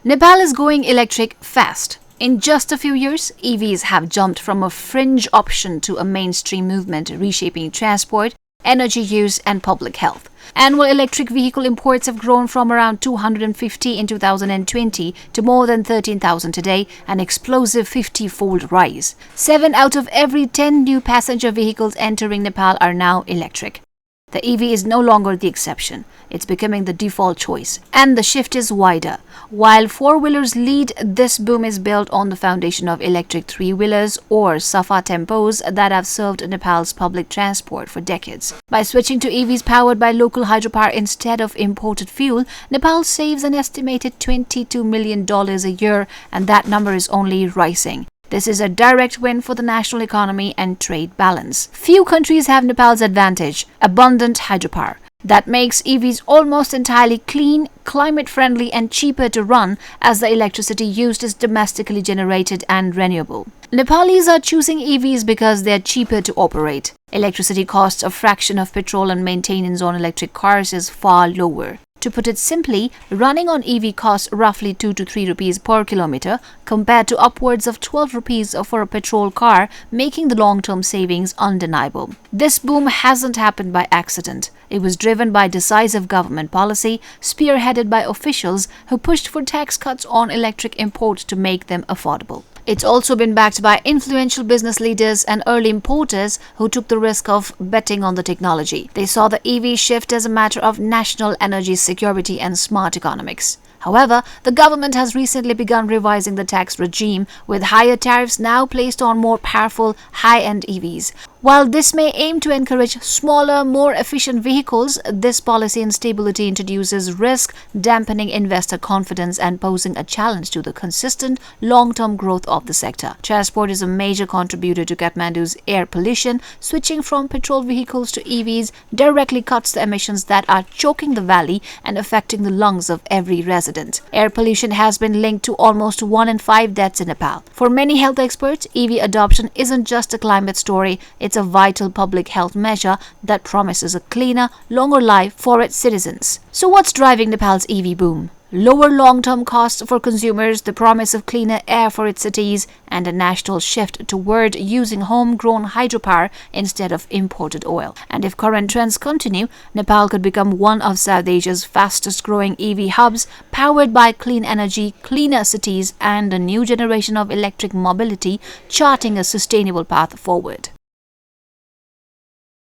Nepal is going electric fast. In just a few years, EVs have jumped from a fringe option to a mainstream movement reshaping transport, energy use, and public health. Annual electric vehicle imports have grown from around 250 in 2020 to more than 13,000 today, an explosive 50-fold rise. 7 out of every 10 new passenger vehicles entering Nepal are now electric. The EV is no longer the exception. It's becoming the default choice. And the shift is wider. While four-wheelers lead, this boom is built on the foundation of electric three-wheelers or Safa tempos that have served Nepal's public transport for decades. By switching to EVs powered by local hydropower instead of imported fuel, Nepal saves an estimated $22 million a year, and that number is only rising. This is a direct win for the national economy and trade balance. Few countries have Nepal's advantage, abundant hydropower. That makes EVs almost entirely clean, climate-friendly and cheaper to run as the electricity used is domestically generated and renewable. Nepalis are choosing EVs because they are cheaper to operate. Electricity costs a fraction of petrol and maintenance on electric cars is far lower. To put it simply, running on EV costs roughly 2 to 3 rupees per kilometer compared to upwards of 12 rupees for a petrol car, making the long-term savings undeniable. This boom hasn't happened by accident. It was driven by decisive government policy, spearheaded by officials who pushed for tax cuts on electric imports to make them affordable. It's also been backed by influential business leaders and early importers who took the risk of betting on the technology. They saw the EV shift as a matter of national energy security and smart economics. However, the government has recently begun revising the tax regime, with higher tariffs now placed on more powerful, high-end EVs. While this may aim to encourage smaller, more efficient vehicles, this policy instability introduces risk, dampening investor confidence and posing a challenge to the consistent, long-term growth of the sector. Transport is a major contributor to Kathmandu's air pollution. Switching from petrol vehicles to EVs directly cuts the emissions that are choking the valley and affecting the lungs of every resident. Air pollution has been linked to almost 1 in 5 deaths in Nepal. For many health experts, EV adoption isn't just a climate story, it's a vital public health measure that promises a cleaner, longer life for its citizens. So what's driving Nepal's EV boom? Lower long-term costs for consumers, the promise of cleaner air for its cities, and a national shift toward using homegrown hydropower instead of imported oil. And if current trends continue, Nepal could become one of South Asia's fastest-growing EV hubs, powered by clean energy, cleaner cities, and a new generation of electric mobility, charting a sustainable path forward.